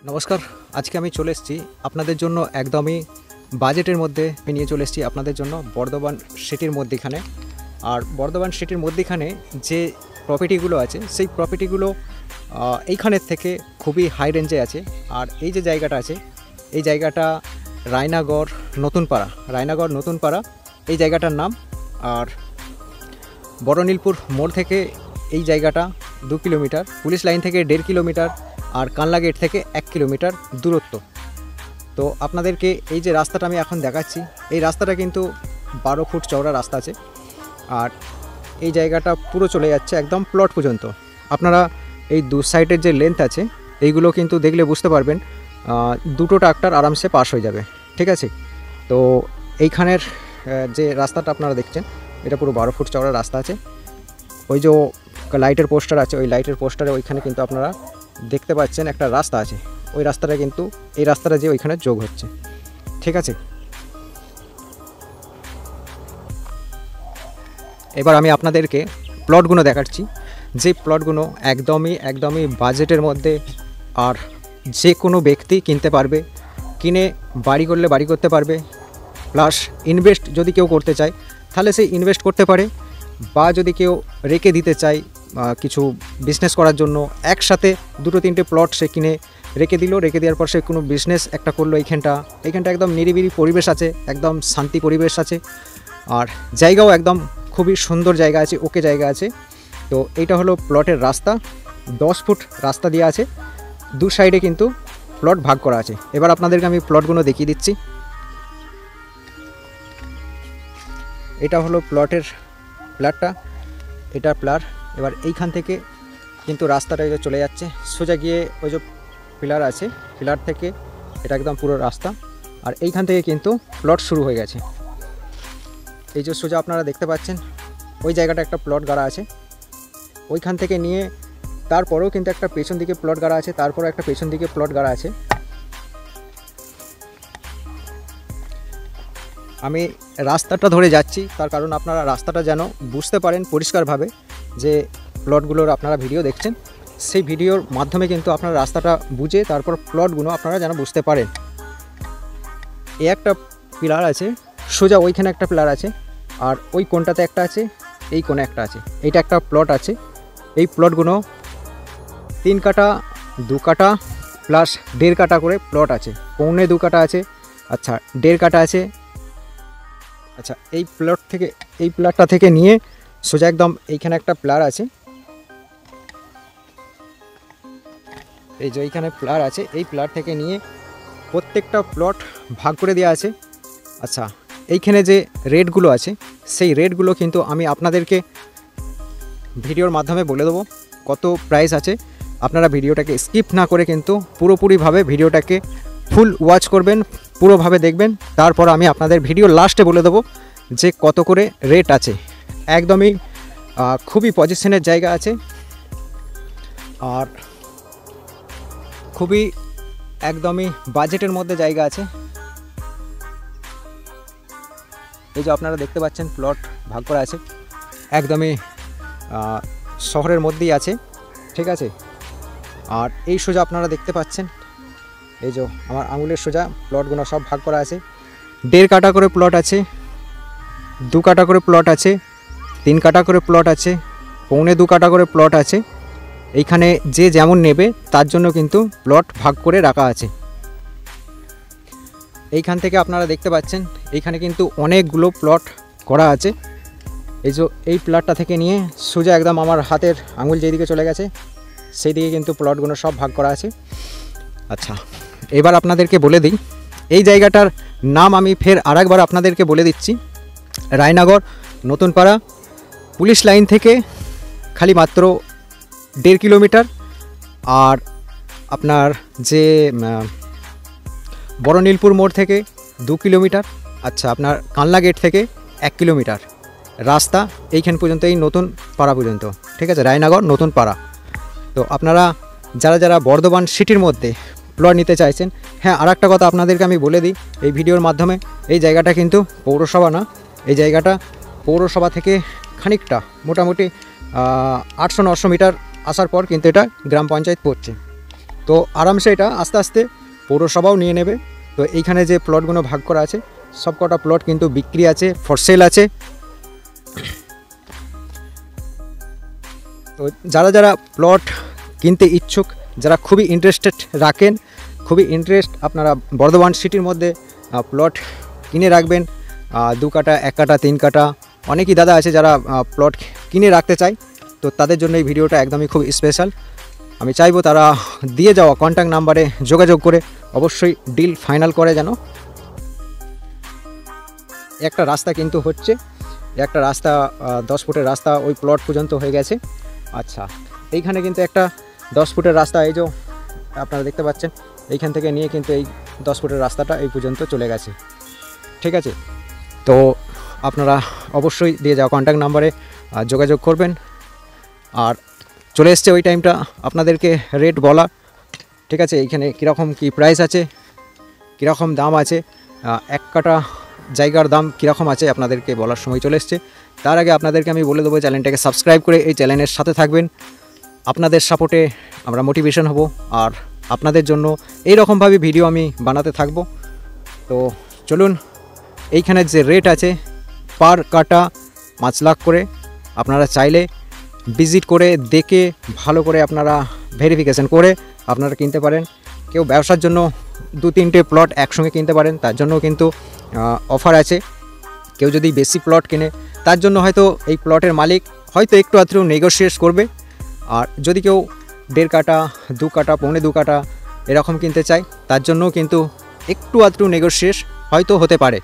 নমস্কার। আজকে আমি চলে এসেছি আপনাদের জন্য একদমই বাজেটের মধ্যে নিয়ে চলে এসেছি আপনাদের জন্য বর্ধমান সিটির মধ্যেখানে। আর বর্ধমান সিটির মধ্যেখানে যে প্রপার্টিগুলো আছে সেই প্রপার্টিগুলো এইখানের থেকে খুবই হাই রেঞ্জে আছে। আর এই যে জায়গাটা আছে এই জায়গাটা রায়নাগড় নতুন পাড়া এই জায়গাটার নাম। আর বড়নীলপুর মোড় থেকে এই জায়গাটা 2 কিলোমিটার, পুলিশ লাইন থেকে 1.5 কিলোমিটার, আর কানলা গেট থেকে 1 কিলোমিটার দূরত্ব। তো আপনাদেরকে এই যে রাস্তাটা আমি এখন দেখাচ্ছি এই রাস্তাটা কিন্তু 12 ফুট চওড়া রাস্তা আছে। আর এই জায়গাটা পুরো চলে যাচ্ছে একদম প্লট পর্যন্ত। আপনারা এই দু সাইডের যে লেন্থ আছে এইগুলো কিন্তু দেখলে বুঝতে পারবেন, দুটো ট্রাক্টর আরামসে পাস হয়ে যাবে, ঠিক আছে। তো এইখানের যে রাস্তাটা আপনারা দেখছেন এটা পুরো 12 ফুট চওড়া রাস্তা আছে। ওই যে লাইটের পোস্টার আছে ওই লাইটের পোস্টারে ওইখানে কিন্তু আপনারা দেখতে পাচ্ছেন একটা রাস্তা আছে, ওই রাস্তাটা কিন্তু এই রাস্তাটা যে ওইখানে যোগ হচ্ছে, ঠিক আছে। এবার আমি আপনাদেরকে প্লটগুলো দেখাচ্ছি, যে প্লটগুলো একদমই বাজেটের মধ্যে। আর যে কোনো ব্যক্তি কিনতে পারবে, কিনে বাড়ি করলে বাড়ি করতে পারবে, প্লাস ইনভেস্ট যদি কেউ করতে চায় তাহলে সে ইনভেস্ট করতে পারে, বা যদি কেউ রেখে দিতে চায় কিছু বিজনেস করার জন্য একসাথে 2-3টে প্লট সে কিনে রেখে দিল, রেখে দেওয়ার পর সে কোনো বিজনেস একটা করলো। এইখানটা একদম নিরিবিলি পরিবেশ আছে, একদম শান্তি পরিবেশ আছে, আর জায়গাও একদম খুবই সুন্দর জায়গা আছে, ওকে জায়গা আছে। তো এইটা হলো প্লটের রাস্তা, 10 ফুট রাস্তা দেওয়া আছে, দু সাইডে কিন্তু প্লট ভাগ করা আছে। এবার আপনাদেরকে আমি প্লটগুলো দেখিয়ে দিচ্ছি। এটা হলো প্লটের প্লারটা, এটা প্লার। এবার এইখান থেকে কিন্তু রাস্তাটা চলে যাচ্ছে সোজা গিয়ে ওই যে পিলার আছে, পিলার থেকে এটা একদম পুরো রাস্তা। আর এইখান থেকে কিন্তু প্লট শুরু হয়ে গেছে। এই যে সোজা আপনারা দেখতে পাচ্ছেন ওই জায়গাটা একটা প্লট গাড়া আছে, ওইখান থেকে নিয়ে তারপরেও কিন্তু একটা পেছন দিকে প্লট গাড়া আছে, তারপরে একটা পেছন দিকে প্লট গাড়া আছে। আমি রাস্তাটা ধরে যাচ্ছি তার কারণ আপনারা রাস্তাটা যেন বুঝতে পারেন পরিষ্কারভাবে, যে প্লটগুলোর আপনারা ভিডিও দেখছেন সেই ভিডিওর মাধ্যমে কিন্তু আপনারা রাস্তাটা বুঝে তারপর প্লটগুলো আপনারা যেন বুঝতে পারেন। এই একটা পিলার আছে, সোজা ওইখানে একটা পিলার আছে, আর ওই কোণটাতে একটা আছে, এই কোণে একটা আছে। এইটা একটা প্লট আছে। এই প্লটগুলো 3 কাঠা 2 কাঠা প্লাস 1.5 কাঠা করে প্লট আছে, পৌনে 2 কাঠা আছে, আচ্ছা 1.5 কাঠা আছে। আচ্ছা এই প্লট থেকে এই প্লারটা থেকে নিয়ে সোজা একদম এইখানে একটা প্লার আছে, এই যে এইখানে প্লার আছে, এই প্লার থেকে নিয়ে প্রত্যেকটা প্লট ভাগ করে দেওয়া আছে। আচ্ছা এইখানে যে রেটগুলো আছে সেই রেটগুলো কিন্তু আমি আপনাদেরকে ভিডিওর মাধ্যমে বলে দেবো কত প্রাইস আছে। আপনারা ভিডিওটাকে স্কিপ না করে কিন্তু পুরোপুরিভাবে ভিডিওটাকে ফুল ওয়াচ করবেন, পুরোভাবে দেখবেন, তারপর আমি আপনাদের ভিডিও লাস্টে বলে দেবো যে কত করে রেট আছে। একদমই খুবই পজিশনের জায়গা আছে, আর খুবই একদমই বাজেটের মধ্যে জায়গা আছে। এই যে আপনারা দেখতে পাচ্ছেন প্লট ভাগ করা আছে, একদমই শহরের মধ্যেই আছে, ঠিক আছে। আর এই সোজা আপনারা দেখতে পাচ্ছেন এই যে আমার আঙুলের সোজা প্লটগুলো সব ভাগ করা আছে। 1.5 কাঠা করে প্লট আছে, 2 কাঠা করে প্লট আছে, 3 কাঠা করে প্লট আছে, পৌনে 2 কাঠা করে প্লট আছে। এইখানে যে যেমন নেবে তার জন্য কিন্তু প্লট ভাগ করে রাখা আছে। এইখান থেকে আপনারা দেখতে পাচ্ছেন এইখানে কিন্তু অনেকগুলো প্লট করা আছে। এই যে এই প্লটটা থেকে নিয়ে সোজা একদম আমার হাতের আঙুল যেদিকে চলে গেছে সেই দিকে কিন্তু প্লটগুলো সব ভাগ করা আছে। আচ্ছা এবার আপনাদেরকে বলে দিই এই জায়গাটার নাম, আমি ফের আরেকবার আপনাদেরকে বলে দিচ্ছি। রায়নাগড় নতুন পাড়া, পুলিশ লাইন থেকে খালি মাত্র 1.5 কিলোমিটার, আর আপনার যে বড়নীলপুর মোড় থেকে 2 কিলোমিটার, আচ্ছা আপনার কানলা গেট থেকে 1 কিলোমিটার রাস্তা এইখান পর্যন্ত, এই নতুন পাড়া পর্যন্ত, ঠিক আছে, রায়নাগড় নতুন পাড়া। তো আপনারা যারা বর্ধমান সিটির মধ্যে প্লট নিতে চাইছেন, হ্যাঁ আর একটা কথা আপনাদেরকে আমি বলে দিই এই ভিডিওর মাধ্যমে, এই জায়গাটা কিন্তু পৌরসভা না, এই জায়গাটা পৌরসভা থেকে খানিকটা মোটামুটি 800-900 মিটার আসার পর কিন্তু এটা গ্রাম পঞ্চায়েত পড়ছে। তো আরামসে এটা আস্তে আস্তে পৌরসভাও নিয়ে নেবে। তো এইখানে যে প্লটগুলো ভাগ করা আছে সব কটা প্লট কিন্তু বিক্রি আছে, ফর সেল আছে। তো যারা যারা প্লট কিনতে ইচ্ছুক, যারা খুবই ইন্টারেস্টেড রাখেন, খুবই ইন্টারেস্ট আপনারা বর্ধমান সিটির মধ্যে প্লট কিনে রাখবেন, 2 কাঠা 1 কাঠা 3 কাঠা, অনেকই দাদা আছে যারা প্লট কিনে রাখতে চায়। তো তাদের জন্য এই ভিডিওটা একদমই খুব স্পেশাল। আমি চাইবো তারা দিয়ে যাওয়া কন্ট্যাক্ট নাম্বারে যোগাযোগ করে অবশ্যই ডিল ফাইনাল করে। যেন একটা রাস্তা কিন্তু হচ্ছে, একটা রাস্তা 10 ফুটের রাস্তা ওই প্লট পর্যন্ত হয়ে গেছে। আচ্ছা, এইখানে কিন্তু একটা 10 ফুটের রাস্তা, এই যে আপনারা দেখতে পাচ্ছেন, এইখান থেকে নিয়ে কিন্তু এই 10 ফুটের রাস্তাটা এই পর্যন্ত চলে গেছে। ঠিক আছে, তো আপনারা অবশ্যই দিয়ে যাওয়া কন্ট্যাক্ট নাম্বারে যোগাযোগ করবেন। আর চলে এসছে ওই টাইমটা আপনাদেরকে রেট বলা। ঠিক আছে, এইখানে কীরকম কী প্রাইস আছে, কীরকম দাম আছে, 1 কাঠা জায়গার দাম কীরকম আছে আপনাদেরকে বলার সময় চলে এসছে। তার আগে আপনাদেরকে আমি বলে দেবো চ্যানেলটাকে সাবস্ক্রাইব করে এই চ্যানেলের সাথে থাকবেন। আপনাদের সাপোর্টে আমরা মোটিভেশন হব আর আপনাদের জন্য এই রকমভাবে ভিডিও আমি বানাতে থাকব। তো চলুন, এইখানের যে রেট আছে পার কাটা 5 লাখ করে, আপনারা চাইলে ভিজিট করে দেখে ভালো করে আপনারা ভেরিফিকেশন করে আপনারা কিনতে পারেন। কেউ ব্যবসার জন্য 2-3টে প্লট একসঙ্গে কিনতে পারেন, তার জন্য কিন্তু অফার আছে। কেউ যদি বেশি প্লট কেনে তার জন্য হয়তো এই প্লটের মালিক হয়তো একটু আধটু নেগোশিয়েট করবে। আর যদি কেউ 1.5 কাঠা 2 কাঠা 2.25 কাঠা এরকম কিনতে চায় তার জন্যও কিন্তু একটু আধটু নেগোশিয়েট হয়তো হতে পারে।